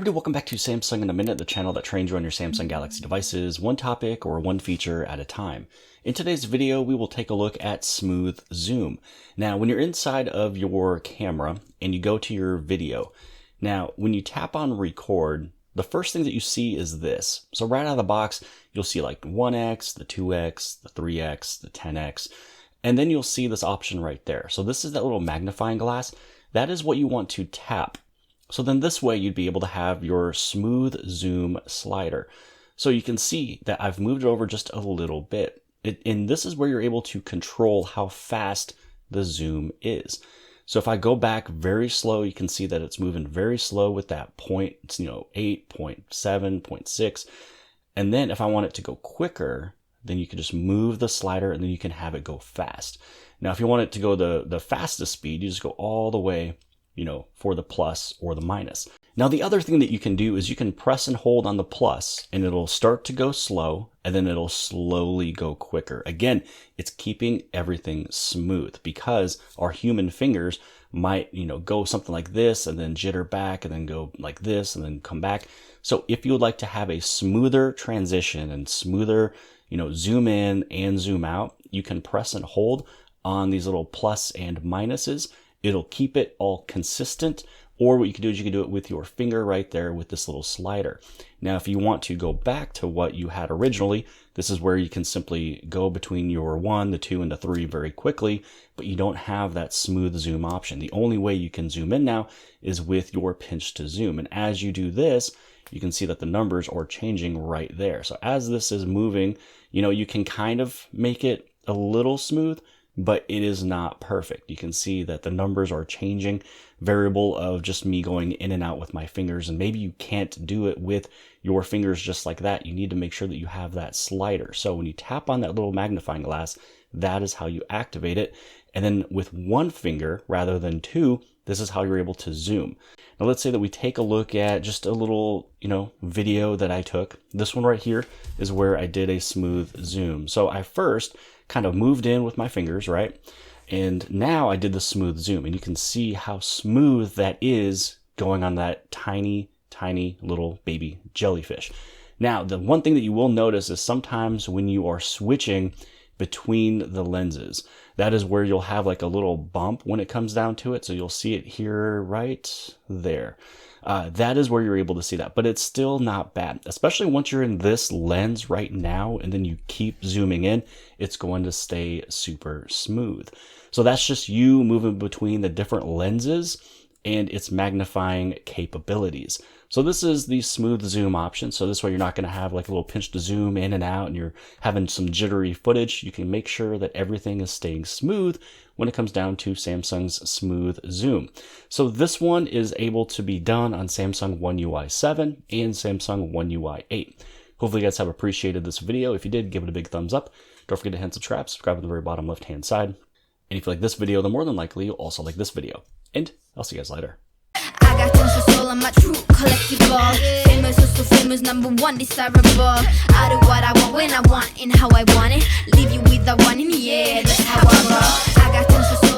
everybody, welcome back to Samsung in a Minute, the channel that trains you on your Samsung Galaxy devices, one topic or one feature at a time. In today's video, we will take a look at smooth zoom. Now, when you're inside of your camera and you go to your video, now when you tap on record, the first thing that you see is this. So right out of the box, you'll see like 1x, the 2x, the 3x, the 10x, and then you'll see this option right there. So this is that little magnifying glass. That is what you want to tap. So then this way you'd be able to have your smooth zoom slider. So you can see that I've moved it over just a little bit. And this is where you're able to control how fast the zoom is. So if I go back very slow, you can see that it's moving very slow with that point, 8, 0.7, 0.6. And then if I want it to go quicker, then you can just move the slider and then you can have it go fast. Now, if you want it to go the fastest speed, you just go all the way for the plus or the minus. Now, the other thing that you can do is you can press and hold on the plus and it'll start to go slow and then it'll slowly go quicker. Again, it's keeping everything smooth because our human fingers might, go something like this and then jitter back and then go like this and then come back. So if you would like to have a smoother transition and smoother, zoom in and zoom out, you can press and hold on these little plus and minuses. It'll keep it all consistent, or what you can do is you can do it with your finger right there with this little slider. Now, if you want to go back to what you had originally, this is where you can simply go between your 1, the 2, and the 3 very quickly, but you don't have that smooth zoom option. The only way you can zoom in now is with your pinch to zoom. And as you do this, you can see that the numbers are changing right there. So as this is moving, you can kind of make it a little smooth, but it is not perfect. You can see that the numbers are changing, variable of just me going in and out with my fingers. And maybe you can't do it with your fingers just like that. You need to make sure that you have that slider. So when you tap on that little magnifying glass, that is how you activate it. And then with one finger rather than two, this is how you're able to zoom. Now let's say that we take a look at just a little, video that I took. This one right here is where I did a smooth zoom. So I first kind of moved in with my fingers, right? And now I did the smooth zoom and you can see how smooth that is going on that tiny, tiny little baby jellyfish. Now, the one thing that you will notice is sometimes when you are switching between the lenses, that is where you'll have like a little bump when it comes down to it. So you'll see it here right there. That is where you're able to see that, but it's still not bad, especially once you're in this lens right now and then you keep zooming in, it's going to stay super smooth. So that's just you moving between the different lenses and its magnifying capabilities. So this is the smooth zoom option. So this way you're not going to have like a little pinch to zoom in and out and you're having some jittery footage. You can make sure that everything is staying smooth when it comes down to Samsung's smooth zoom. So this one is able to be done on Samsung One UI 7 and Samsung One UI 8. Hopefully you guys have appreciated this video. If you did, give it a big thumbs up. Don't forget to hit subscribe at the very bottom left-hand side. And if you like this video, then more than likely you'll also like this video. And I'll see you guys later. I got tons of soul, I'm a true collectible. Famous, so famous, #1 desirable. I do what I want, when I want, and how I want it. Leave you with the one in the air, that's how I roll. I got tons of soul.